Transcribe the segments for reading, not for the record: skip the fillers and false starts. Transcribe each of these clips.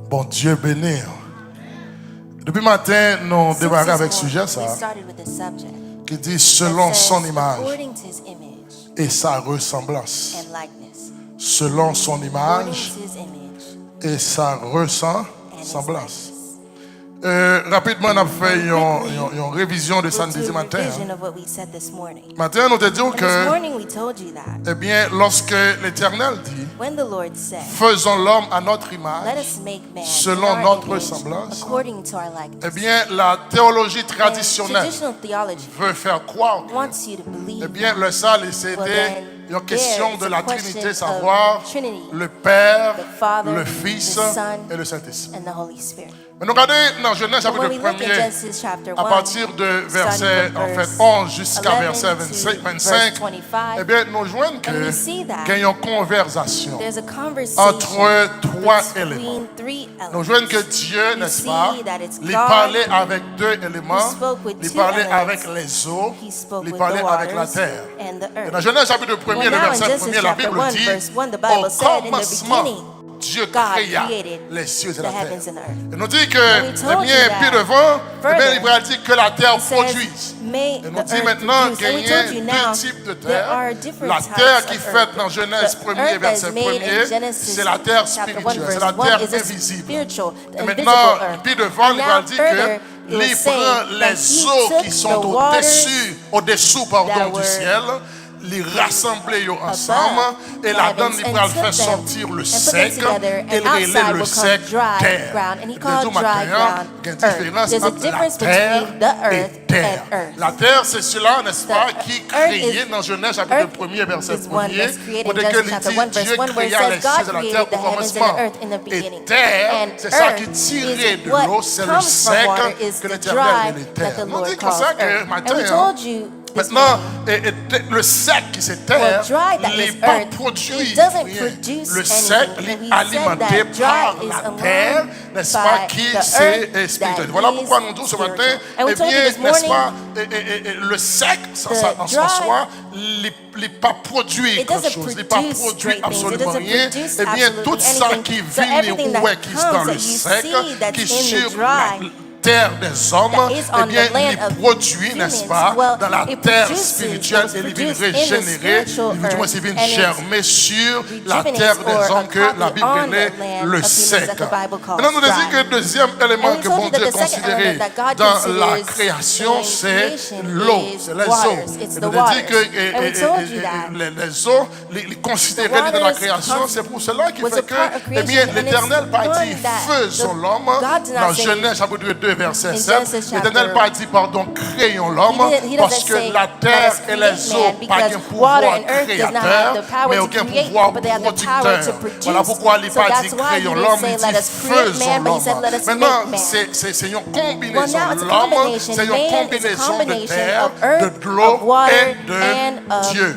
Bon Dieu béni. Depuis matin, nous démarrons avec ce sujet ça, qui dit selon son image et sa ressemblance. Selon son image et sa ressemblance. Rapidement, on a fait une révision de ça ce matin. Matin, nous te disons que, eh bien, lorsque l'Éternel dit, faisons l'homme à notre image, selon notre ressemblance, eh bien, la théologie traditionnelle veut faire croire que, eh bien, le salut, c'était une question de la Trinité, savoir le Père, le Fils et le Saint-Esprit. Mais nous regardons dans Genèse chapitre 1er, à partir de verset 11 jusqu'à verset 25, eh bien, nous joignons qu'il y a une conversation entre trois éléments. Nous joignons que Dieu, n'est-ce pas, il parlait avec deux éléments, il parlait avec les eaux, il parlait avec la terre. Et dans Genèse chapitre 1er, le verset 1er, la Bible dit, au commencement, Dieu créa les cieux et la terre. Et nous dit que, eh bien, puis devant, eh bien, il va dire que la terre produise. Et nous dit maintenant qu'il y a deux types de terre. La terre qui est faite dans Genèse 1er, verset 1er, c'est la terre spirituelle, c'est la terre invisible. Et maintenant, puis devant, il va dire que il prend les eaux qui sont au-dessous du ciel, les rassembler ensemble et la donne il va faire sortir le sec et relayer le sec terre. Et tout matin, il y a une différence entre la terre et terre. La terre, c'est cela, n'est-ce pas, qui est créé dans Genèse chapitre 1er, verset 1er, pour que Dieu créa les cieux et la terre au commencement. Et terre, c'est ça qui tirait de l'eau, c'est le sec que l'Éternel et les terres. On dit comme ça que matin, maintenant, le sec qui c'est terre, il n'est pas produit rien. Le sec est alimenté par la terre, n'est-ce pas, qui c'est spirituel. Voilà pourquoi nous disons ce matin, eh bien, n'est-ce pas, le sec, en soi, il n'est pas produit quelque chose, il n'est pas produit absolument rien. Eh bien, tout ça qui vient ou qui est dans le sec, qui est sur la terre des hommes, eh bien, il produit, n'est-ce pas, dans la terre spirituelle, et il vient régénérer, il vient germer sur la terre des hommes que la Bible appelle le sec. Maintenant, nous disons que le deuxième élément que bon Dieu a considéré dans la création, c'est l'eau, c'est les eaux. Et nous disons que les eaux, les considérés dans la création, c'est pour cela qu'il fait que, eh bien, l'Éternel pas dit faisons l'homme, dans Genèse chapitre 2, verset 7, l'Éternel pas dit, pardon, créons l'homme, parce que la terre et les eaux pas un pouvoir créateur, mais aucun pouvoir producteur. Voilà pourquoi il n'a pas dit créons l'homme, il dit faisons l'homme. Maintenant, c'est une combinaison. L'homme, c'est une combinaison de terre, de l'eau et de Dieu,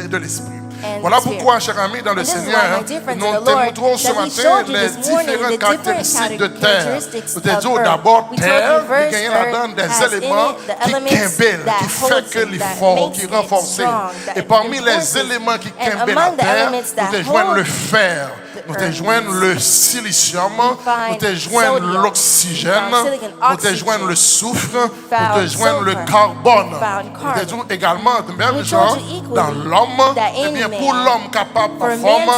et de l'esprit. Voilà pourquoi, chers amis, dans le Seigneur, nous démontrons ce matin les différentes caractéristiques de terre. Nous disons d'abord terre, il y a là-dedans des éléments qui quimbellent, qui fait que les forts, qui renforcent. Et parmi les éléments qui quimbellent la terre, nous rejoignons le fer, nous rejoignons le silicium, nous rejoignons l'oxygène, nous rejoignons le soufre, nous rejoignons le carbone. Nous rejoignons également, de même genre, dans l'homme, eh bien, pour l'homme capable de forme,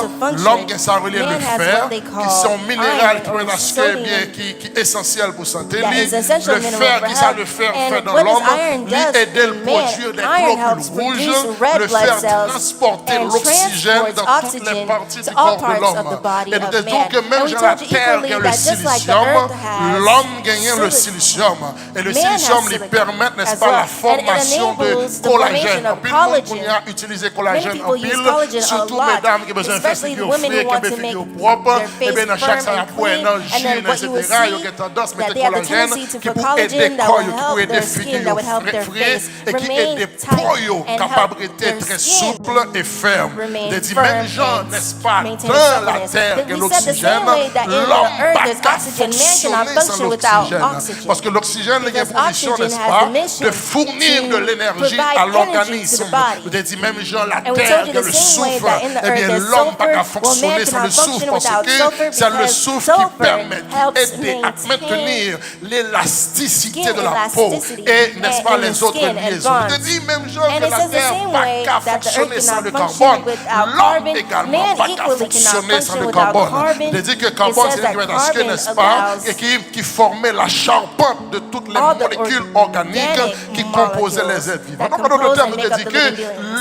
l'homme qui a relié le fer, qui sont minérales qui est essentiel pour santé. Le fer qui ça le fer fait dans l'homme, lui aider à produire des globules rouges, le fer transporter l'oxygène dans toutes les parties du corps de l'homme. Et nous disons que même dans la terre il y a le silicium, l'homme gagne le silicium. Et le silicium lui permet, n'est-ce pas, la formation de collagène. En pile, on a utilisé collagène en pile. Surtout mesdames qui ont besoin de faire figure frais, qui ont besoin de figure propre, et bien dans chaque salle à dans gin, etc., il y a tendance à mettre collagène qui peut aider le corps, qui peut aider figure frais, et qui aide les peaux capables d'être très souple et ferme. Des dimensions, n'est-ce pas, dans la darkness. terre But que we said the l'oxygène, same way that in l'homme the earth pas there's qu'à oxygen, man cannot fonctionner function sans without l'oxygène. oxygen. Parce que l'oxygène a Because pour mission, oxygen n'est-ce has pas, the mission de fournir de to l'énergie provide à energy to l'organisme. the body. Vous avez dit, même genre la And we terre, told you que the le same way souffle, that in the eh bien earth there's l'homme pas qu'à sulfur. Well, fonctionner man sans le cannot souffle, function parce without que sulfur c'est le because souffle qui sulfur permet, qui helps aide à maintenir l'élasticité skin de la peau elasticity et, n'est-ce pas, in the les autres skin and liaisons. bonds. Vous avez dit, même genre And que it la says the terre same pas way qu'à that the earth fonctionner sans cannot le function carbone, without l'homme carbon, également man pas qu'à equally cannot fonctionner sans function le without carbone. carbon. Vous avez dit que It carbone, says c'est that parce que, carbon n'est-ce pas, allows et qui formait la charpente de toutes les all the molécules organiques qui composaient les êtres vivants. Donc, en d'autres termes, vous avez dit que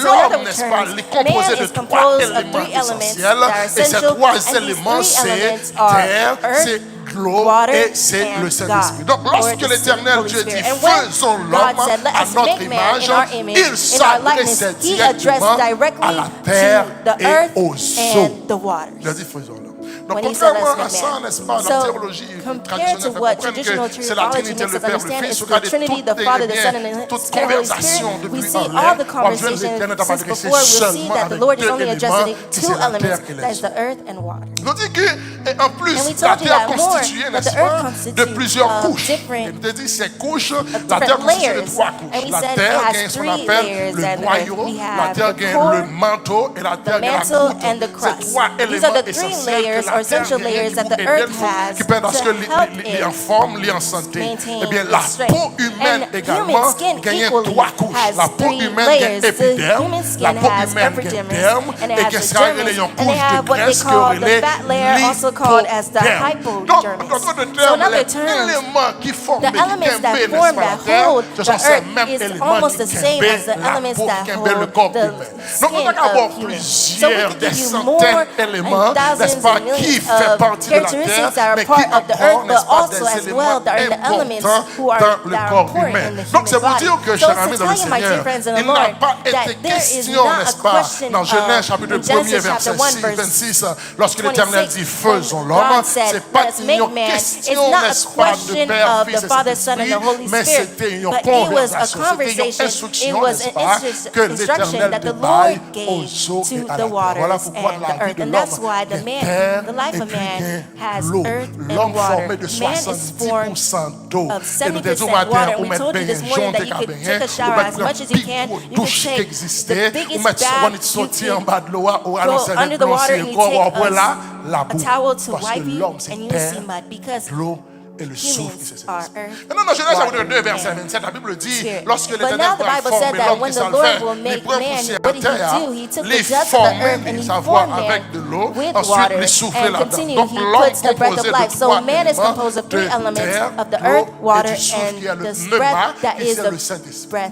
l'homme, n'est-ce pas, il est composé de trois éléments essentiels. Et ces trois éléments, c'est terre, c'est l'eau et c'est le Saint-Esprit. Donc, lorsque l'Éternel Dieu dit faisons l'homme à notre image, il s'adressait directement à la terre et aux eaux. Il a dit faisons l'homme. Donc, contrairement à ça, n'est-ce pas, la théologie traditionnelle fait comprendre que c'est la Trinité, le Père, le Fils, toute conversation depuis un lait, on besoin de l'Éternel d'avoir adressé seulement avec deux éléments, qui c'est la terre et les eaux. Nous dit qu'en plus, la terre est constituée, n'est-ce pas, de plusieurs couches. Et nous dit ces couches, la terre est constituée de trois couches. La terre gagne ce qu'on appelle le noyau, la terre gagne le manteau et la terre gagne la croûte. Ces trois éléments essentiels que la essential layers that the earth has qui permettent à ce que les en forme, les en santé. Eh bien, la peau humaine également gagne trois couches. La peau humaine gagne épiderme, la peau humaine gagne derme, et qu'est-ce qu'il y a une couche de graisse que relève l'hypoderme. Donc, en d'autres termes, les éléments qui forment les Kembe, n'est-ce pas, la terre, ce sont ces mêmes éléments qui Kembe, la peau qui Kembe, le corps humain. Donc, on a avoir plusieurs, des centaines d'éléments, n'est-ce pas, qui fait partie de la terre, mais qui apportent, n'est-ce pas, des éléments importants dans le corps humain. Donc, c'est pour dire que, chers amis dans le Seigneur, il n'a pas été question, n'est-ce pas, dans Genèse chapitre 1er, verset 26, lorsque l'Éternel dit faisons l'homme, c'est pas une question, n'est-ce pas, de Père, Fils et Saint-Esprit, mais c'était une conversation, c'était une instruction, n'est-ce pas, que l'Éternel débaille aux eaux et à la terre. Voilà pourquoi la vie de l'homme est terre et puis l'eau. L'homme formé de 70% d'eau. Et nous disons matin, ou mettre bien jaune de cabine, ou mettre un pic douche qui existait, ou mettre souvent il sortit en bas de l'eau, ou alors c'est le blanchir, ou voilà, la boue. Parce que l'homme c'est terre, l'eau et le souffle qui se sépare. Maintenant, dans Genèse chapitre 2, verset 27, la Bible dit, lorsque l'Éternel va former l'homme qui s'en fait, il prend poussière à terre, les former, les avoir avec de l'eau, ensuite les souffler là-dedans. Donc l'homme composé de trois éléments, de terre, l'eau et du souffle qui est le pneuma, et c'est le Saint-Esprit.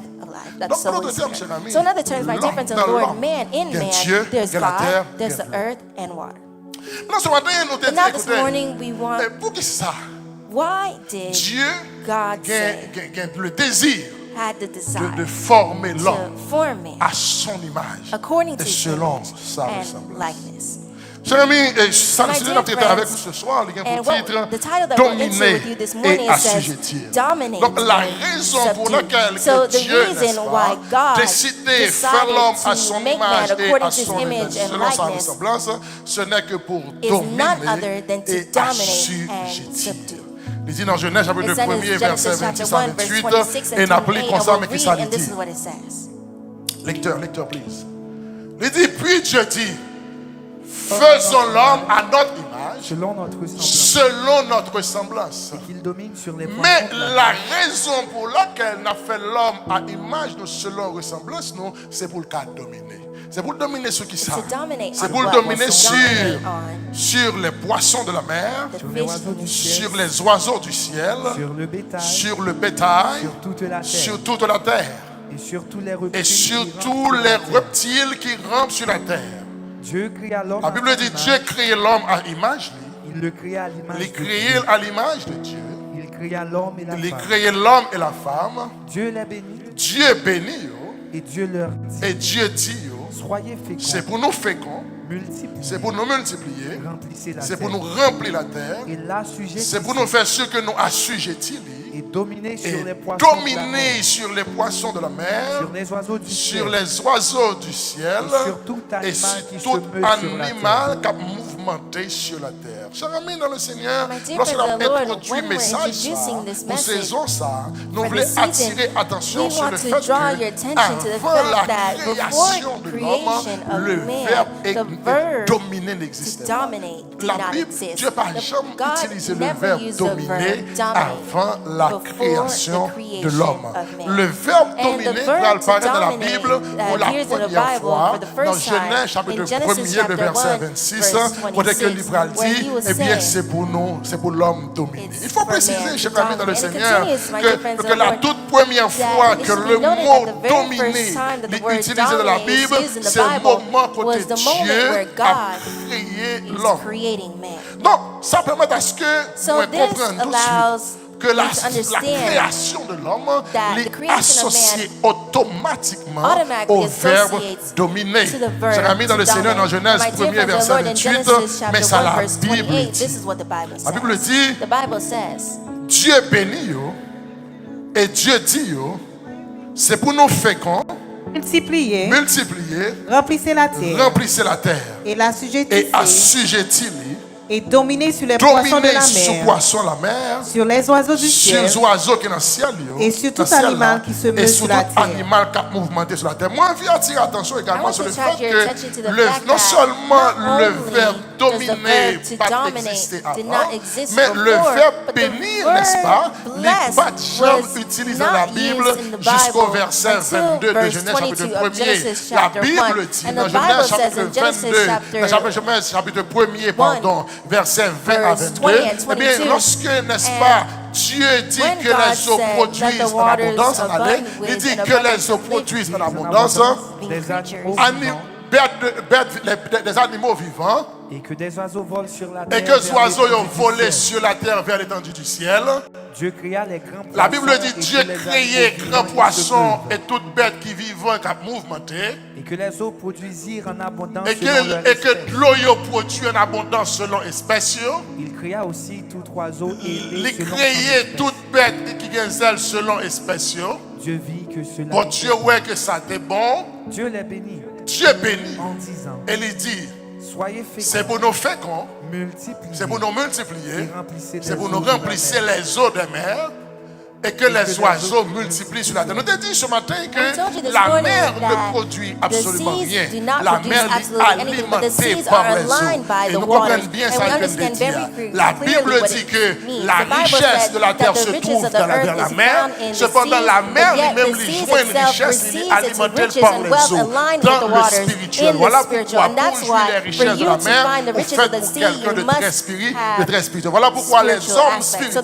That's so in other terms, by difference of the word man, in man, there's God, there's the earth and water. But now this morning we want, why did Dieu God say, le désir had the desire de former l'homme to form man à son image according to et his selon image sa and ressemblance. likeness? Chers amis, ça nous est notre avec nous ce soir, il y a un titre dominer et assujettir. Donc la raison pour laquelle Dieu, n'est-ce pas, décidé de faire l'homme à son image et à son image, selon sa ressemblance, ce n'est que pour dominer et assujettir. Il dit dans Genèse chapitre 1er, verset 26 à 28, et n'appelez comme ça, mais qui ça dit. Lecteur, please. Il dit, puis Dieu dit, faisons l'homme à notre image, selon notre semblance. Mais la raison pour laquelle on a fait l'homme à image de selon ressemblance, non, c'est pour le cas dominer. C'est pour dominer ce qui savent. C'est pour dominer sur les poissons de la mer, sur les oiseaux du ciel, sur le bétail, sur toute la terre, et sur tous les reptiles qui rampent sur la terre. La Bible dit Dieu créa l'homme à image. Il le créa à l'image de Dieu. Il créa l'homme et la femme. Dieu bénit. Et Dieu dit, c'est pour nous féconds, c'est pour nous multiplier, c'est pour nous remplir la terre, c'est pour nous faire ce que nous assujettis et dominer sur les poissons de la mer, sur les oiseaux du ciel, et sur tout animal qui a mouvement augmenter sur la terre. Chers amis dans le Seigneur, lorsque l'on introduit le message pour saison ça, nous voulons attirer attention sur le fait que avant la création de l'homme, le verbe dominait n'existait pas. La Bible, Dieu n'a pas jamais utilisé le verbe dominer avant la création de l'homme. Le verbe dominer va apparaître dans la Bible pour la première fois dans Genèse chapitre 1er, le verset 26, où que l'Hébreu dit, eh bien c'est pour nous, c'est pour l'homme dominer. Il faut préciser, chers amis dans le Seigneur, que la toute première fois que le mot dominer est utilisé dans la Bible, c'est le moment où Dieu a créé l'homme. Donc, ça permet à ce que nous comprenions tout de suite que la création de l'homme est associée automatiquement au verbe dominer. J'ai mis dans le Seigneur dans Genèse 1er verset 28, mais ça la Bible dit. La Bible dit, Dieu bénit et Dieu dit, c'est pour nous féconds, multiplier, remplissez la terre et assujettis et dominer sur les poissons de la mer, sur les oiseaux du ciel, sur les oiseaux qui sont dans le ciel, et sur tout animal qui se meut sur la terre. Animal qui a mouvementé sur la terre. Moi, je veux attirer attention également sur le fait que non seulement le verbe dominer pas existé avant, mais le verbe bénir, n'est-ce pas, n'est pas jamais utilisé dans la Bible jusqu'au verset 22 de Genèse chapitre 1er. La Bible dit dans Genèse chapitre 1er, pardon, versets 20 à 22, eh bien, lorsque, n'est-ce pas, Dieu dit que les eaux produisent en abondance, il dit que les eaux produisent en abondance, des animaux vivants, et que des oiseaux volent sur la terre, et que les oiseaux ont volé sur la terre vers l'étendue du ciel. Dieu créa les grands poissons. La Bible dit Dieu créait grands poissons et toutes bêtes qui vivent et qui mouvementées. Et que les eaux produisirent en abondance et que l'eau produit en abondance selon espèces. Il créa aussi tout oiseau ailé. Il créait toute bête qui vient d'elle selon espèces. Dieu vit que cela. Bon Dieu ouais que ça était bon. Dieu les bénit. Dieu bénit. En disant. Et il dit. Soyez féconds. C'est pour nous féconds. C'est pour nous multiplier. C'est pour nous remplir les eaux des mers. Et que les oiseaux multiplient sur la terre. Nous t'ai dit ce matin que la mer ne produit absolument rien. La mer est alimentée par les eaux. Et nous comprenons bien ça que nous dit. La Bible dit que la richesse de la terre se trouve dans la mer. Cependant, la mer lui-même lui joint une richesse, il est alimentée par les eaux dans le spirituel. Voilà pourquoi pour jouir les richesses de la mer, on fait pour quelqu'un de très spirituel. Voilà pourquoi les hommes spirituels,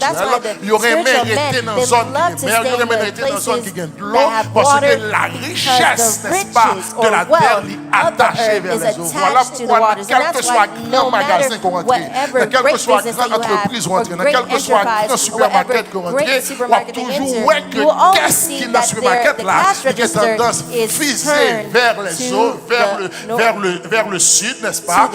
ils auraient mérité dans zone qui est meilleure, dans une zone qui gagne de l'eau, parce que la richesse, n'est-ce pas, de la terre est attachée vers les eaux. Voilà pourquoi, quel que soit grand magasin qu'on rentre, quelle que soit grande entreprise qu'on rentre, quel que soit grand supermarché qu'on rentre, on va toujours voir que qu'est-ce qui est dans le supermarché là, qui a tendance à viser vers les eaux, vers le sud, n'est-ce pas,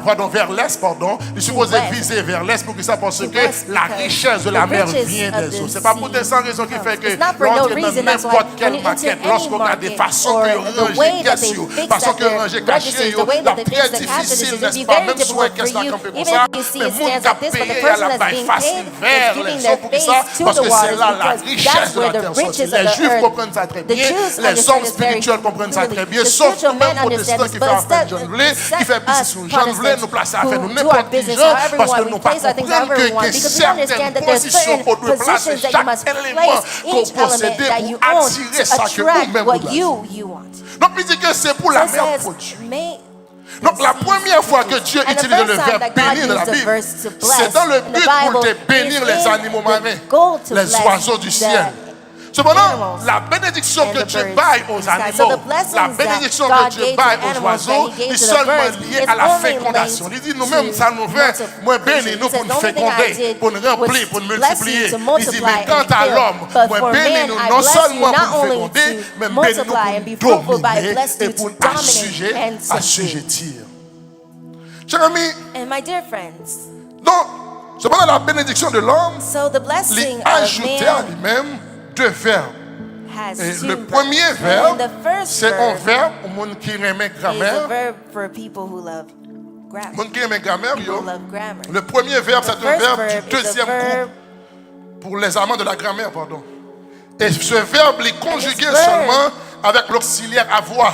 pardon, vers l'est, pardon, il est supposé viser vers l'est pour que ça, parce que la richesse de la mer vient des eaux. C'est pas pour des sans raison qui fait que l'entrée dans n'importe quelle maquette, lorsqu'on a des façons que ranger cassio, façon que ranger caché, la très difficile, n'est-ce pas, même si on est qu'est-ce qu'on fait comme ça, mais monde qui a payé à la baille facile vers les eaux pour que ça, parce que c'est là la richesse de la terre sortie. Les juifs comprennent ça très bien, les hommes spirituels comprennent ça très bien, sauf que même protestants qui fait affaire John Blé, qui fait business sur John Blé, nous placer à faire nous n'importe qui gens, parce que nous pas comprendre que certaines positions qu'on doit placer chaque élément qu'on possède pour attirer ça que nous-mêmes voulons. Donc il dit que c'est pour la même produit. Donc la première fois que Dieu utilise le verbe bénir dans la Bible, c'est dans le but pour bénir les animaux marins, les oiseaux du ciel. Cependant, la bénédiction que Dieu baille aux animaux, la bénédiction que Dieu baille aux oiseaux, est seulement liée à la fécondation. Il dit nous-mêmes, ça nous fait, moi bénis nous pour nous féconder, pour nous remplir, pour nous multiplier. Il dit, mais quant à l'homme, moi bénis nous non seulement pour nous féconder, mais bénis nous pour nous dominer et pour nous assujettir. Chers amis, donc, cependant la bénédiction de l'homme, il ajoutait à lui-même deux verbes. Et le premier verbe, c'est un verbe pour les gens qui aiment grammaire. grammar. People love grammar. Le premier verbe, c'est un verbe du is a deuxième verb. groupe. Pour les amants de la grammaire, pardon. Et ce verbe est conjugué seulement avec l'auxiliaire avoir.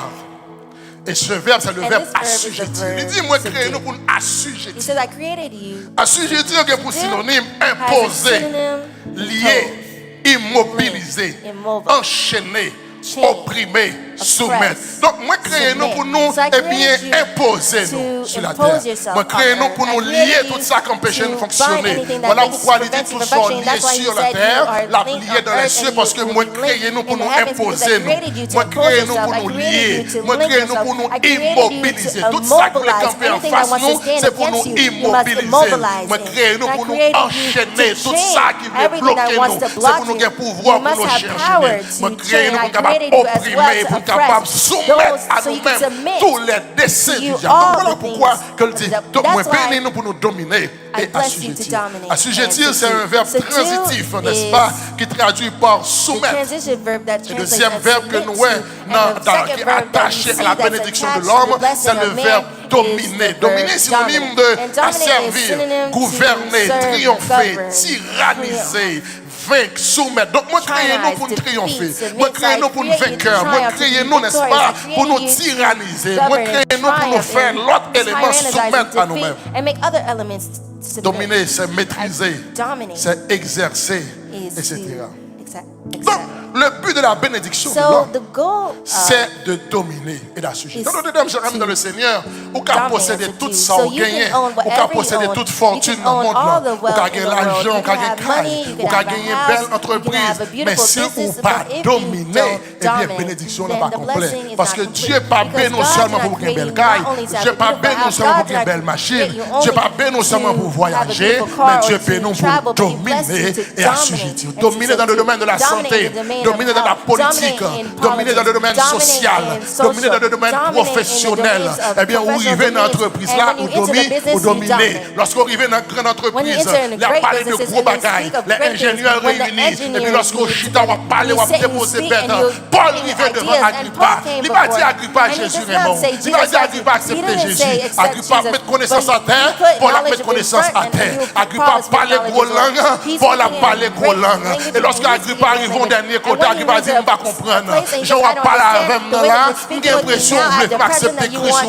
Et ce verbe, c'est le verbe assujettir. Il dit, moi, créé nous pour nous He assujettir. says, I created you. Assujettir est pour synonyme imposer, lié, immobiliser, enchaîner, opprimer, soumettre. Donc, moi, créé nous pour nous, eh bien, imposer nous sur la terre. Moi, créé nous pour nous lier tout ça qui empêche de fonctionner. Voilà pourquoi il dit tout ça lié sur la terre, la lié dans les cieux, parce que moi, créé nous pour nous imposer nous. Moi, créé nous pour nous lier. Moi, créé nous pour nous immobiliser. Tout ça qui est campé en face nous, c'est pour nous immobiliser. Moi, créé nous pour nous enchaîner. Tout ça qui veut bloquer nous, c'est pour nous avoir pouvoir pour nous chercher. Moi, créé nous pour nous capables d'opprimer, pour capable de soumettre à nous-mêmes tous les décès du diable. Voilà pourquoi que le dit, moi bénis nous pour nous dominer et assujettir. Assujettir, c'est un verbe transitif, n'est-ce pas, qui traduit par soumettre. Le deuxième verbe que nous qui est attaché à la bénédiction de l'homme, c'est le verbe dominer. Dominer, synonyme de asservir, gouverner, triompher, tyranniser, vaincre, soumettre. Donc, moi, créez-nous pour nous triompher. Moi, créez-nous pour nous vainqueurs. Moi, créez-nous, n'est-ce pas, pour nous tyranniser. Moi, créez-nous pour nous faire l'autre élément soumettre à nous-mêmes. Dominer, c'est maîtriser, c'est exercer, etc. Donc, le but de la bénédiction de l'homme, c'est de dominer et d'assujettir. Dans le deuxième chapitre dans le Seigneur, ou qu'à posséder tout ça, ou gagner, ou qu'à posséder toute fortune dans le monde, ou qu'à gagner l'argent, ou qu'à gagner ou qu'à gagner belle entreprise. Mais si ou pas dominer, eh bien, bénédiction n'est pas complète. Parce que Dieu n'est pas béni non seulement pour une belle caille, Dieu n'est pas béni non seulement pour une belle machine, Dieu n'est pas béni non seulement pour voyager, mais Dieu est béni pour dominer et assujettir. Dominer dans le domaine de la santé, dominer dans la politique, dominer dans le domaine social, dominer dans le domaine professionnel. Eh bien, vous arrivez dans l'entreprise là, vous dominez. Lorsque vous arrivez dans une grande entreprise, il y a parlé de gros bagailles, les ingénieurs réunis, et puis lorsque vous chita, vous parlez, vous déposez bête. Paul arrivait devant Agrippa. Il va dire Agrippa, Jésus est mort. Il va dire Agrippa, accepter Jésus. Agrippa, mettre connaissance à terre, Paul a mettre connaissance à terre. Agrippa parlait gros langue, Paul a parlé gros langue. Et lorsque Agrippa arrive au dernier côté, Agrippa dit, je ne vais pas comprendre. Je ne vais pas parler avec moi là, j'ai l'impression que je vais accepter Christ.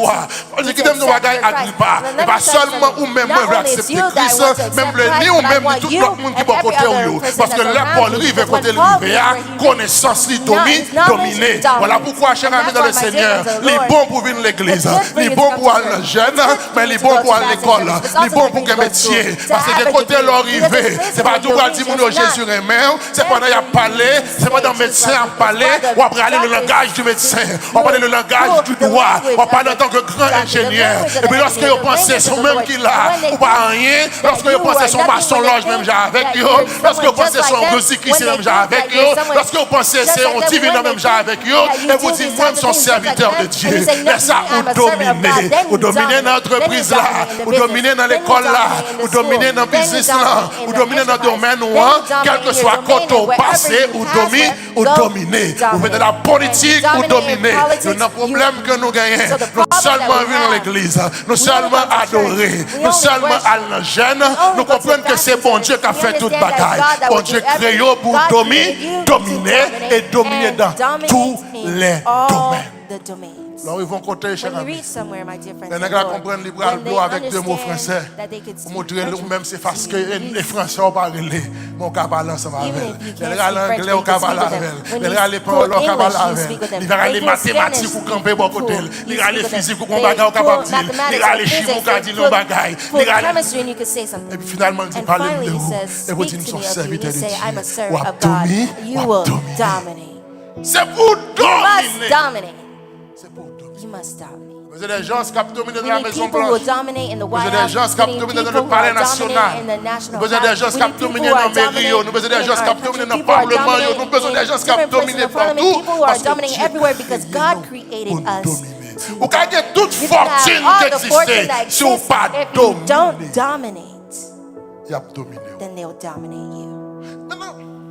Je dis que je vais Agrippa. Et pas seulement ou même moi, je vais accepter Christ, même le ni ou même tout le monde qui va côté où. Parce que là, Paul arrive côté l'hiver, connaissance, dominer. Voilà pourquoi, cher ami dans le Seigneur, il est bon pour venir à l'église, il est bon pour aller jeune, mais il est bon pour aller à l'école, il est bon pour un métier. Parce que des côtés l'arrivée, c'est pas tout pour dire que Jésus est mort, c'est pendant qu'il a parlé, c'est pendant que le médecin a parlé, on va parler le langage du médecin, on va parler le langage du droit, on va parler en tant que grand ingénieur. Et puis lorsque vous pensez son même qu'il a, ou pas rien, lorsque vous pensez son maçon loge même j'ai avec eux, lorsque vous pensez son musique ici même j'ai avec eux, lorsque vous pensez c'est un divin même j'ai avec eux, et vous dites moi je suis serviteur de Dieu. Mais ça vous dominez dans l'entreprise là, vous dominez dans l'école là, vous dominez dans le business là, vous dominez dans le domaine où, quel que soit quand au passé, vous dominez. Vous faites de la politique, vous dominez. C'est un problème que nous gagnons. Nous seulement venons à l'église, nous seulement adorer, nous seulement à la jeune, nous comprenons que c'est bon Dieu qui a fait toute bagaille. Bon Dieu créé pour dominer et dominer dans tous les domaines. Alors ils vont compter, cher ami. Les nègres comprennent le avec deux mots français. Pour montrer nous-mêmes, c'est parce que les Français ont parlé. Mon cas parle ensemble avec elle. Les nègres l'anglais ont parlé avec elle. Les nègres les paroles ont parlé avec elle. Les nègres les mathématiques pour camper bon côté. Les nègres les physiques pour qu'on bagaille capable de dire. Les nègres les chiffres pour dire nos bagailles. Et puis finalement, ils parlent de nous. Et vous dites, nous sommes serviteurs de Dieu. Ou à dominer. C'est pour dominer. You must dominate. Vous avez des gens qui ont dominé dans la Maison People will Blanche. dominate in the Vous White avez des gens House. qui ont dominé dans le palais national. Nous avons des gens qui ont dominé dans la mairie. Nous avons des gens qui ont dominé dans le Parlement. Nous avons des gens qui ont dominé partout. Parce que Dieu nous dominer. Vous gagnez toute fortune qui existait si vous ne pas dominer. Il a dominé. Then they'll dominate you.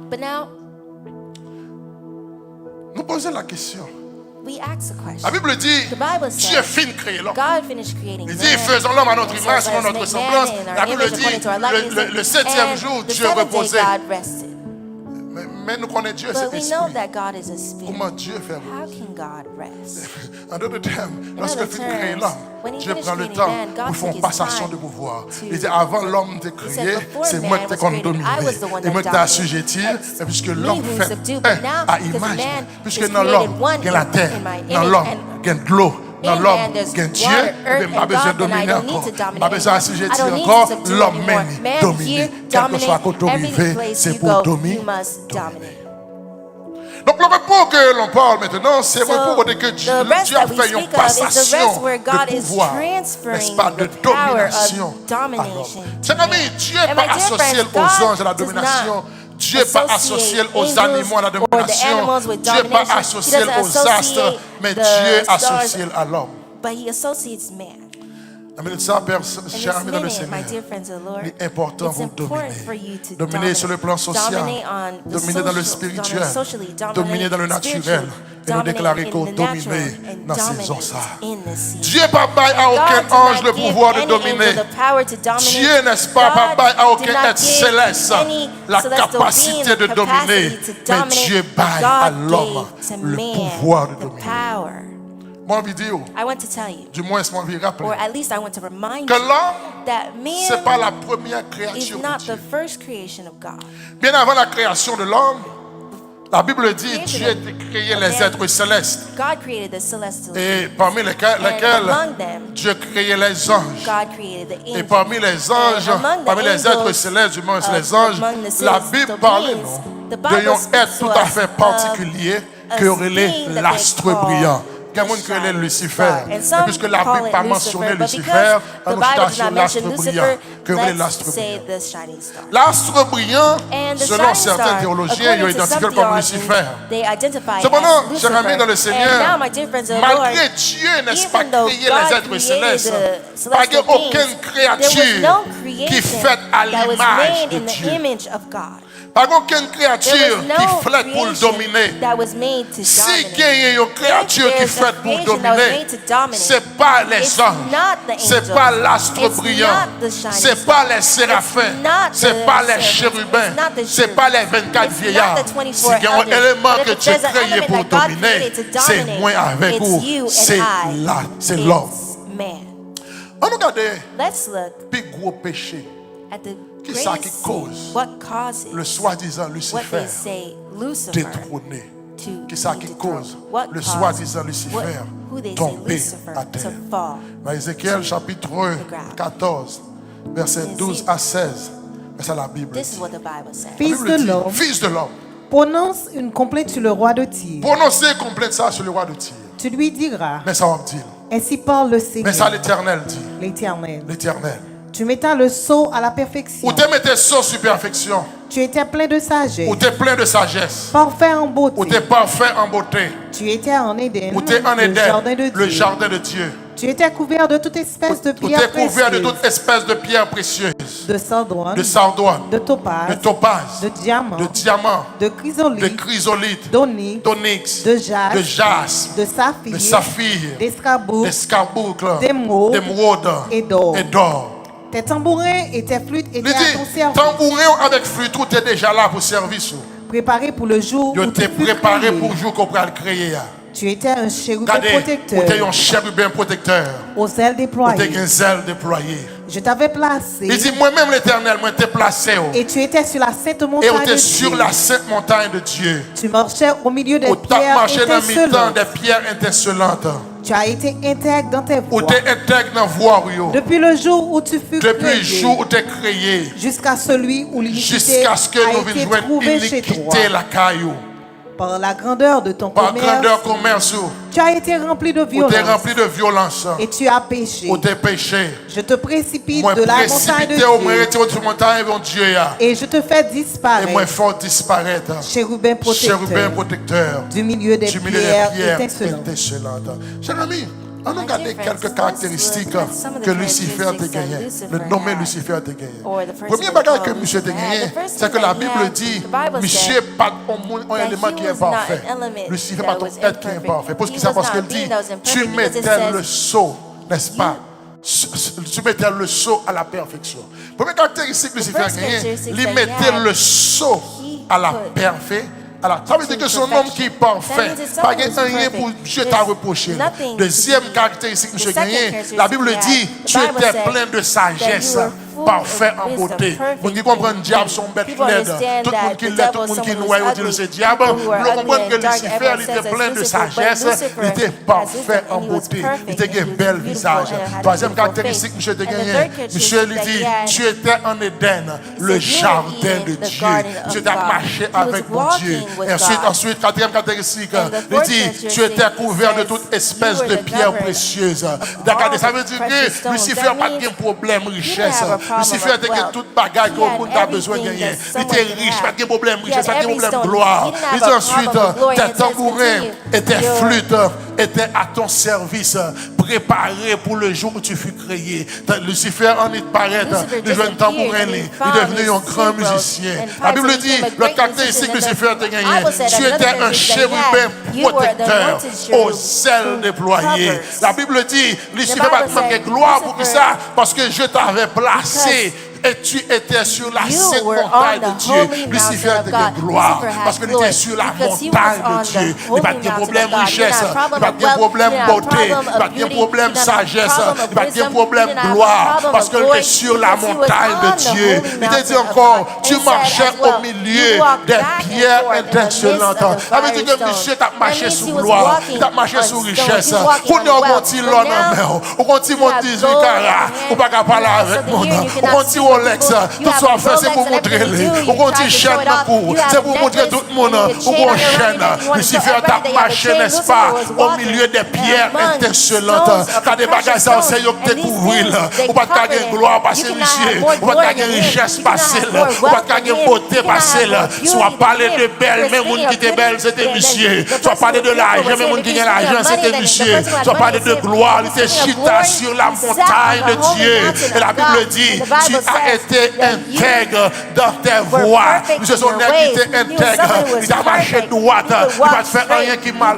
But now, nous posons la question. we ask a question. La Bible dit, The Bible Dieu says, finit créer l'homme. God finished creating Il man. dit, faisons l'homme à notre And image, so selon let us notre make semblance. man in La our Bible image dit, according to our likeness. le septième And jour, the Dieu seventh day reposait. God rested. Mais nous connaissons Dieu, c'est But we know esprit. that God is a spirit. Comment Dieu fait How rose? can God rest? En d'autres termes, lorsque other Dieu crée terms, l'homme, when he Dieu finished prend le creating temps man, God pour faire took his passation time de pouvoir. to- Il dit, avant l'homme de He créer, said, before c'est man moi qui t'ai was created, dominé. I was the one Et moi that qui t'ai dominated. assujetti, It's et puisque me l'homme who fait subdued, but now, à because image, man puisque is dans created l'homme, one il y a la in terre, my dans image, l'homme, and il y a de l'eau. Dans in l'homme, man, there's il y a Dieu, water, et earth, bien pas and besoin de God, then I dominer don't need encore. to dominate Pas besoin anymore. d'assujettir I don't need encore. to subdue L'homme anymore. mène, Man, dominer. here, Quel que soit dominate. côté Every arrivé, place c'est you pour go, dominer. you must dominate. Donc le repos que l'on parle maintenant, c'est le repos côté que Dieu the rest Dieu a that we fait une speak of is the passation rest where God de is pouvoir, transferring n'est-ce pas, de the power domination of à l'homme. domination. C'est comme Dieu n'est And pas my dear associé friends, aux anges à la God does domination. not Dieu n'est pas associé aux animaux à la domination. Dieu n'est pas associé aux astres, mais Dieu est associé à l'homme. But he associates man. La minute ça, In cher this ami dans le minute, Seigneur, my dear friends in the Lord, il est important it's pour important dominer. for you to Dominer sur le plan social, dominate on the dominer dans le social, spirituel, dominate socially, dominate dominer dans le naturel. spiritually, Et nous dominate déclarer in qu'on the domine natural, and dans ces dominate saisons-là. in this season. Dieu n'a pas à God aucun did ange not le give pouvoir de any dominer. angel the power to dominate. Dieu, n'est-ce pas, God pas à did aucun not être give céleste any la celestial capacité being de the dominer. capacity to Mais dominate. Dieu baille à God l'homme gave to le man pouvoir de the dominer. power. Mon vidéo, I want to tell you, du moins, c'est mon vie rappeler or at least I want to remind que you, l'homme, that ce n'est pas man la première is créature de not Dieu. the first creation of God. Bien avant la création de l'homme, la Bible dit Creation Dieu a of créé man. les êtres célestes. God created the celestial Et parmi lesquels and among them, Dieu créait les anges. God created the Et angels. parmi les anges, And among the parmi les êtres angels, célestes, du moins les anges, among the la celestial Bible parlait, beings, non, the Bible d'un speaks être to tout à us fait particulier of que a relait being that they l'astre call brillant. the Quelqu'un qui relait shining Lucifer. star. And Et some puisque la call Bible it pas mentionné Lucifer, but Lucifer, because on the nous Bible does citation not l'astre mention brillant. Lucifer, Que relait let's l'astre say brillant. the shining star. L'astre brillant, And the selon shining certains star, théologiens, ils according ont to identifié some comme theologians, Lucifer. they identify Cependant, as chers amis dans le Lucifer. Seigneur, And now, my dear friends in the malgré Lord, Dieu, n'est-ce pas, even though créé God les êtres created célestes, the pas celestial aucune beings, créature there was no qui creation fait à that was l'image made de in the Dieu. image of God. Pas aucune There créature was no qui fait pour le creation dominer. that was made to Si dominate. il y a une créature qui If there's a fait pour creation that was dominer, made to dominate, c'est pas les it's anges, not the c'est angels, pas l'astre it's brillant, not the shining c'est star, pas les séraphins, not c'est the pas les seraphims, chérubins, it's not the c'est pas les 24 it's vieillards. not the 24 S'il y a un elders. élément But que if tu as there's an créé element pour that God dominer, created to c'est dominate, moi avec it's vous, you and c'est I. là, c'est l'homme. It's man. On regarde Let's look le plus gros péché, at the Qui ça greatest qui cause sin, what causes le soi-disant what Lucifer they say Lucifer détrôné. to Qui ça be qui dethroned. cause What le caused soi-disant Lucifer who they say tomber Lucifer à to terre. fall. Dans Ézéchiel chapitre 1, the ground. 14, versets 12 à 16. C'est ça la Bible. This is dit. what the Bible says. La Fils Bible de dit, l'homme, Fils de l'homme. prononce une complainte sur le roi de Tyr. Prononcez complète ça sur le roi de Tyr. Tu lui diras, Mais ça va me dire. ainsi parle le Mais ça Seigneur, l'Éternel dit. l'Éternel. L'Éternel. Tu mettais le sceau à la perfection. Ou tu mettez sans sur perfection. Tu étais plein de sagesse, Ou tu es plein de sagesse. parfait en Ou tu es beauté. parfait en beauté. Tu étais en Éden, Ou tu es en le jardin Éden, de le Dieu. jardin de Dieu. Tu étais couvert de toute espèce de Ou tu pierres es couvert de précieuses, toute espèce de pierres précieuses. de sardoine, De sardoine. de De topaz, topaz. de diamant, De diamant. de De chrysolite, chrysolite. d'onyx, D'onyx. de jaspe, De jaspe. de saphir, De saphir. d'escarboucle, D'escarboucle. d'émeraude D'émeraude. et d'or. Et d'or. Tes tambourins et tes flûtes Il étaient à ton dit, service, tambourin avec flûte, tout est déjà là pour service. préparés pour le jour Je où tu t'ai fus préparé créé. pour le jour qu'on va le créer. Tu étais un chérubin Regardez, vous protecteur, êtes un chérubin protecteur. aux ailes Vous êtes déployées. un zèle déployé. Je t'avais placé Il dit, moi-même l'Éternel, moi t'ai placé. et tu étais sur la sainte Et vous montagne de êtes sur Dieu. la sainte montagne de Dieu. Tu marchais au milieu des Vous t'as pierres marché dans le mi-temps étincelantes. des pierres étincelantes. Tu as été intègre dans tes Vous voies. t'es intègre dans voie. Depuis le jour où tu fus Depuis le créé, jour où tu es créé. jusqu'à celui où l'iniquité Jusqu'à ce que a nous été venions trouvée chez toi. iniquité la caillou. Par la grandeur de ton Par commerce, grandeur commerce. tu as été rempli de Vous t'es violence rempli de violence. et tu as péché. Vous t'es péché. Je te précipite Moi de la montagne de précipité au moins Dieu de montagne de Dieu. et je te fais Et moi disparaître, fort disparaître. chérubin Chérubin protecteur, protecteur. du milieu des Du milieu des pierres pierres étincelantes. étincelantes. Chers amis, On a regardé quelques caractéristiques que Lucifer a gagnées. Le nommé Lucifer a gagné. Le premier bagage que monsieur a gagné, c'est que la Bible dit, monsieur n'est pas un élément qui est imparfait. Lucifer n'est pas ton être qui est imparfait. Parce qu'elle dit, tu mettais le sceau, n'est-ce pas? Tu mettais le sceau à la perfection. Première caractéristique que Lucifer a gagné, il mettait le sceau à la perfection. Alors, ça veut dire que son homme qui est parfait, pas rien pour Dieu t'a reproché. Deuxième caractéristique que monsieur gagné, la Bible dit, tu étais plein de sagesse, parfait en beauté. Vous qui comprennent diable son bête laide. Tout le monde qui l'aide, tout le monde qui noie, on dit c'est diable. Vous comprenez que Lucifer, il était plein de sagesse, il était parfait en beauté. Il était un bel visage. Troisième caractéristique que monsieur a gagné, monsieur lui dit, tu étais en Éden, le jardin de Dieu. Tu étais marché avec mon Dieu. Et ensuite, quatrième caractéristique, il dit, tu étais couvert de toute espèce de pierres précieuses. D'accord, ça veut dire que Lucifer n'a pas de problème richesse. Lucifer a toute bagaille que le monde a besoin de gagner. Il était riche, pas de problème richesse, pas de problème gloire. Il dit ensuite, tes tambourins et tes flûtes étaient à ton service, préparés pour le jour où tu fus créé. Lucifer en est paraît, le jeune tambourin, il est devenu un grand musicien. La Bible dit, le caractéristique de Lucifer a gagné. Tu étais un chérubin protecteur aux ailes déployées. La Bible dit, Lucifer va te manquer gloire pour que ça, parce que je t'avais placé. Et tu étais sur la sainte montagne de Dieu. Lucifer était de gloire. Parce que tu étais sur la montagne de Dieu. Il n'y a pas de problème richesse. Il n'y a pas de problème beauté. Il n'y a pas de problème sagesse. Il n'y a pas de problème gloire. Parce que tu es sur la montagne de Dieu. Il te dit encore, tu marchais au milieu des pierres étincelantes. Ça veut dire que monsieur t'a marché sous gloire. Il t'a marché sous richesse. Pour nous, on continue l'homme en mer. On continue mon 18 carats. On ne peut pas parler avec moi. On continue Rolex, tout ça fait c'est pour montrer les. On continue chaîne dans cours, c'est pour montrer tout le monde. On chaîne. Lucifer t'a marché, n'est-ce pas, au milieu des pierres étincelantes. Quand des bagages ça c'est yo découvrir. On pas gagner gloire passer monsieur, on pas gagner richesse passer, on pas gagner beauté passer. Soit parler de belle, même monde qui était belle, c'était monsieur. Soit parler de l'argent, même monde qui gagne l'argent, c'était monsieur. Soit parler de gloire, il était chita sur la montagne de Dieu. Et la Bible dit, tu as été intègre dans tes voies. Monsieur son nègre qui était intègre. Il a marché droite. Il ne va te faire rien qui mal.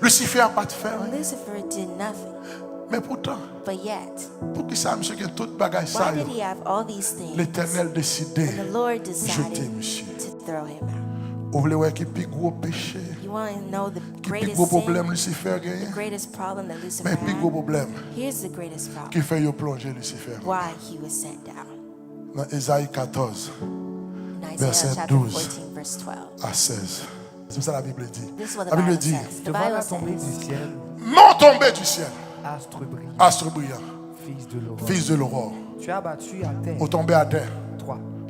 Lucifer n'a pas de faire rien. Mais pourtant, pour qui ça, monsieur, que toute bagaille ça, l'Éternel décidé de jeter monsieur. Vous voulez voir qui est le plus gros péché? Qui est le plus gros problème Lucifer a gagné? Mais le plus gros problème qui fait plonger Lucifer. Dans Ésaïe 14, verset 12 à 16. C'est ça la Bible dit. La Bible dit, te voilà tombé du ciel, non tombé du ciel, astre brillant, fils de l'aurore. Tu as abattu à terre, Ou tombé à terre,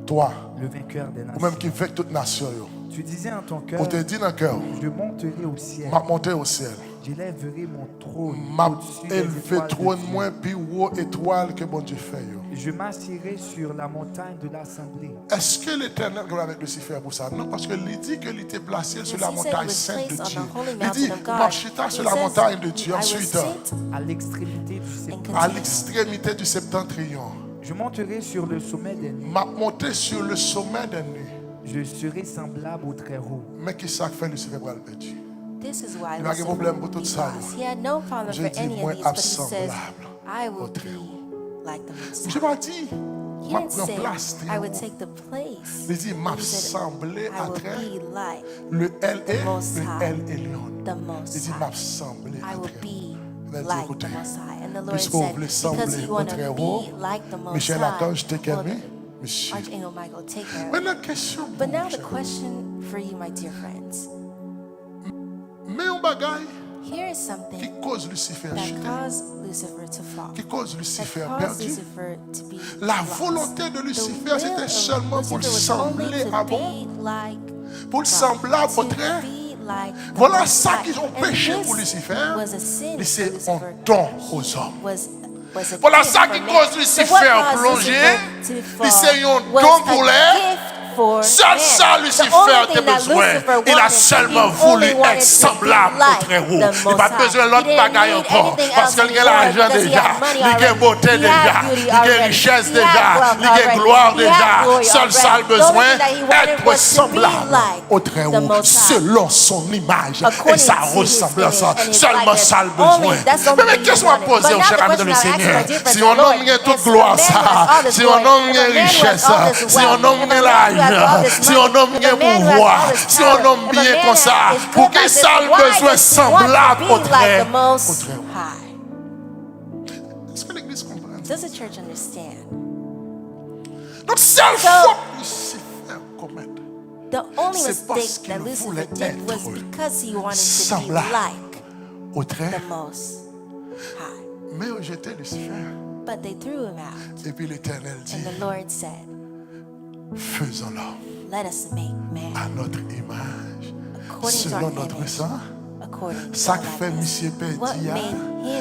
toi, le vainqueur des ou nations. même qui fait toute nation. Tu disais en ton cœur, On te dit dans le cœur, je monterai au ciel, m'a monté au ciel. j'élèverai mon trône M'a au-dessus des élevé étoiles de trône Dieu. moins plus haut étoile que bon Dieu fait. Je m'assirai sur la montagne de l'assemblée. Est-ce que l'Éternel est avec Lucifer pour ça? Non, parce qu'il dit qu'il était placé sur la montagne sainte de Dieu. Il dit, marchera sur la montagne de Dieu. Ensuite, À l'extrémité du septentrion. à l'extrémité du septentrion, Je monterai sur le sommet des nuits. m'a monté sur le sommet des nuits. Je serai semblable au Très-Haut. Mais qui ça fait Lucifer pour le perdu? This is why Il n'a pas de problème pour tout ça. he had no problem Je for dis, any moi, of these, but he says, semblable I au will Très-Haut. be like the Most Je High. m'ai dit, He m'a didn't pris say, place. I would take the place. Il dit, m'a He said, semblé I à will très. be like Le L est, Most le High. L est lion. the Most Il dit, m'a High. semblé I à will très. be Il a dit, like écoutez, the Most High. And the Lord puisqu'on said, voulait because sembler you au want to Très-Haut, be like the Most Michel High, Archange t'es well, calmé, the monsieur. Archangel Michael, take care of it. Maintenant, question. But now the question for you, my dear friends, Mais un bagaille here is qui something cause Lucifer à that chuter, caused Lucifer to fall, qui cause that Lucifer caused perdu. Lucifer to be La lost. volonté de The Lucifer, will c'était of seulement pour Lucifer was only sembler to à bon, be like pour God, semblable au to trait. be like the Voilà Most ça High. qu'ils ont And péché this pour Lucifer. was a sin Mais for c'est Lucifer. un don aux hommes. Was a Voilà gift ça for qui man. cause So Lucifer what caused plonger. Lucifer to Mais c'est fall un was don pour a l'air. gift Seul ça, Lucifer a besoin. Il a seulement voulu être semblable au Très-Haut. Il n'a pas besoin de l'autre bagaille encore. Parce qu'il a l'argent déjà, il a la beauté déjà, il a la richesse déjà, il a la gloire déjà. Seul ça a besoin d'être semblable au Très-Haut, selon son image et sa ressemblance. Seulement ça a besoin. Mais qu'est-ce qu'on va poser au cher ami de le Seigneur? Si on homme a toute gloire, ça, si on homme a richesse, si on homme a l'argent, si on homme a pouvoir, si on homme bien comme ça, pour que ça a besoin semblable au Très-Haut. Est-ce que l'Église comprend? Does the church understand? Donc, seule faute Lucifer commet, The only c'est parce mistake qu'il that Lucifer voulait did was être because he wanted to be semblable like au the Très-Haut. Most High. Mais rejeté Lucifer. But they threw him out. Et puis l'Éternel dit, And the Lord said, faisons-le let us make man à notre image, according to selon our notre image, sang. according to Ça our fait likeness. monsieur What Pédia, made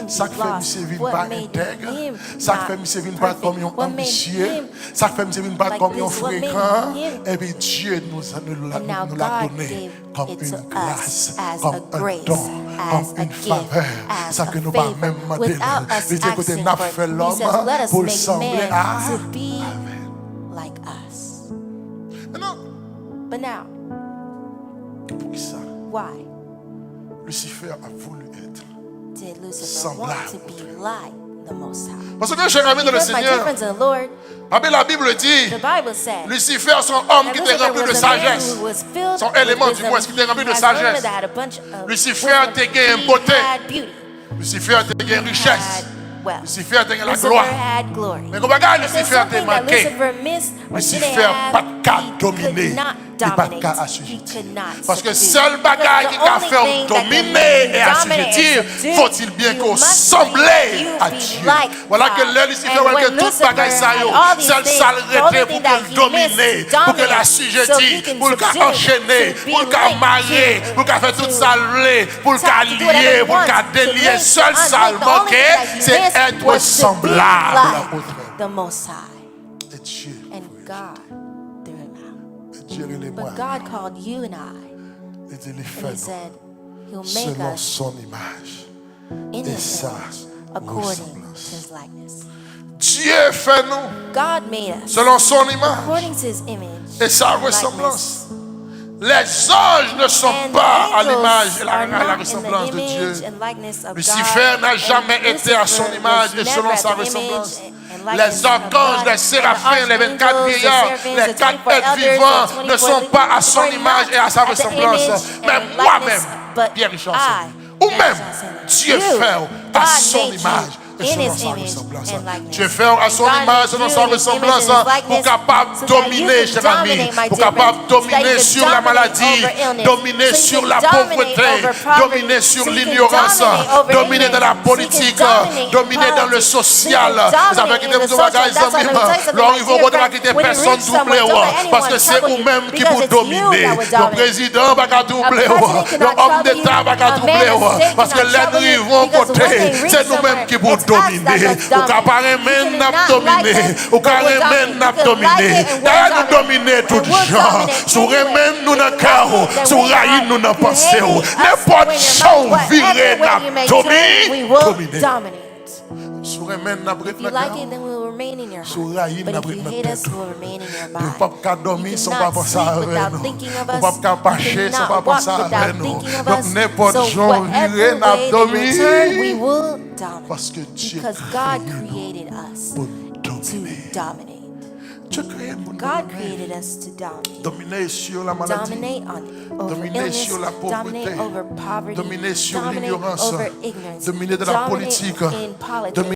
him ça be fait lost? monsieur vivre What pas made intègre, him ça not fait monsieur vivre pas perfect? comme un What made ambitieux, him ça fait monsieur vivre pas like comme un this? What made fréquent, him- et puis Dieu nous And now l'a God donné gave comme it to une us grâce, as comme a un grace, don, as comme a une gift, faveur, as ça a que nous pas favor, même demander. without us Il dit écoutez, asking n'a for fait it. He l'homme says, let us pour make sembler à. man to be like us. Maintenant, But now, pour qui ça? why Lucifer a voulu être. did Lucifer Semblable. want to be like the Most High? Parce que, cher ami de le Because my dear Seigneur, friends in the Lord, la Bible dit, the Bible said Lucifer, son homme that qui était Lucifer rempli de was a man sagesse. who was filled Son with élément, du wisdom. moins, qui était rempli de He has learned sagesse. that had a bunch of Lucifer wisdom. était gagné He beauté. had beauty. Lucifer a gagné richesse. Had wealth. Lucifer a gagné la Lucifer gloire. had glory. Mais comment regarde, But there's Lucifer a été something that manqué. Lucifer missed or didn't Lucifer have. pas de cas He dominer. could not Il pas de cas dominate. He assujettir. could not Parce que subdue. seul bagage Because qui the va only faire thing that can dominer et dominate assujettir, and subdue, faut-il bien you qu'on must semble be- you à be Dieu. like Voilà que God. là, Lucifer And voit que when tout Lucifer bagage ça had yo, all these seul things, ça the l'arrêter only pour thing that le he dominer, missed, pour que dominate, so he l'assujettir, can pour le subdue, enchaîner, to be pour le linked, marrer, to- pour le faire tout to- ça lier, pour le to do whatever lier, he pour le wants, délier. to Seul link, to ça unlink. The only thing manquait, that he c'est missed être was to be semblable like au Très-Haut. the Most High. Et Dieu, And God threw him out. et Dieu et les But moi, God called you and I, il dit les and He faits said He'll make selon us son image. in et His sa image, according to ressemblance. His likeness. Dieu fait nous God made us selon son image according to His image et sa and likeness. ressemblance. Les anges ne sont And pas à angels l'image et are à la not ressemblance in the de Dieu. image and likeness of Lucifer God. n'a And jamais été à son Lucifer image was et selon never sa at the ressemblance. image and likeness Les of archanges, God. les And the séraphins, les 24 archangels, the vieillards, seraphims, les the 4 24 êtres elders, vivants the ne 24 sont pas à son were image not et à sa at the ressemblance. image Mais and moi-même, likeness, but Pierre Chanson, I, ou même Pierre Chanson, Dieu you, fait à God son made you image et in selon His sa image ressemblance. and likeness. Dieu fait à son God image made selon you sa in His image ressemblance and His pour likeness capable so that dominer, you cher can ami, dominate, my pour dear capable friend, so that you dominer can sur la dominate maladie, over illness, dominer so you sur can la dominate pauvreté, over poverty, dominer sur so you can l'ignorance, dominate over dominer dans la ignorance, so you can politique, dominate dominer dans le politics, social. so you can Vous avez dominate quitté in the tout social. bagage, That's why let me tell you something, alors my il faut dear qu'on ne friend. quitter When you personne reach somewhere, doublé, don't let parce que anyone c'est trouble you, vous-même qui because vous it's you dominez. that will Le dominate. président va pas doubler, A president cannot l'homme trouble d'État you. va pas A doubler, man of state parce que cannot trouble l'ennemi you, vont because when côté, they reach c'est nous-mêmes somewhere, qui vous it's us that dominer. must Au carré dominate. même You n'a cannot dominé, like it, au but carré we'll même dominate. n'a You can like dominé. it and we'll D'ailleurs, nous dominate. dominer tout And we'll genre. dominate Sur anyway. même nous dans le If you cœur, like it, then sur we raï are. nous dans If you pensée. hate it, us N'importe when you're chose not, viré whatever way you n'a may turn, we will dominer. dominate. Sur même n'a If you like it, then we will remain in your Sur heart. raï But n'a if you hate us, we will remain in your mind. pas qu'à dormir You sans pas cannot penser à sleep without nous. thinking of Ou pas us. qu'à You marcher sans pas cannot walk penser à without nous. thinking of Donc us. n'importe So chose viré whatever n'a way that you turn, we dominer. will dominate. Parce que Dieu Because God created us pour to dominer. dominate. Dieu créé pour God dominer. created us to dominate. Dominer sur la maladie. Dominate on over Dominer illness, sur la pauvreté. dominate over poverty, Dominer sur dominate l'ignorance. over ignorance, Dominer dans la dominate politique. in politics, Dominer